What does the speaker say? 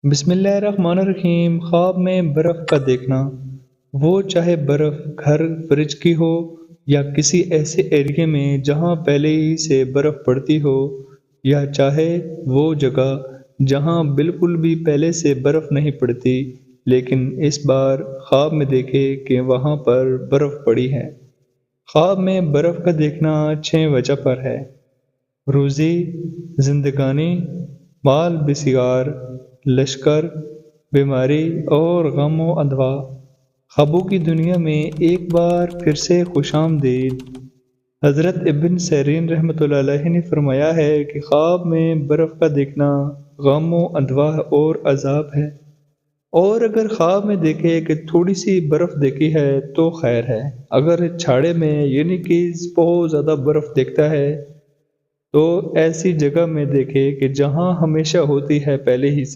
بسم اللہ الرحمن الرحیم۔ خواب میں برف کا دیکھنا، وہ چاہے برف گھر فریج کی ہو یا کسی ایسے ایریے میں جہاں پہلے ہی سے برف پڑتی ہو، یا چاہے وہ جگہ جہاں بالکل بھی پہلے سے برف نہیں پڑتی لیکن اس بار خواب میں دیکھے کہ وہاں پر برف پڑی ہے۔ خواب میں برف کا دیکھنا 6 وجہ پر ہے: روزی، زندگانی، مال بسیار، لشکر، بیماری اور غم و اندوہ۔ خوابوں کی دنیا میں ایک بار پھر سے خوش آمدید۔ حضرت ابن سیرین رحمۃ اللہ علیہ نے فرمایا ہے کہ خواب میں برف کا دیکھنا غم و اندوہ اور عذاب ہے، اور اگر خواب میں دیکھے کہ تھوڑی سی برف دیکھی ہے تو خیر ہے، اگر چھاڑے میں یعنی کہ بہت زیادہ برف دیکھتا ہے تو ایسی جگہ میں دیکھے کہ جہاں ہمیشہ ہوتی ہے پہلے ہی سے۔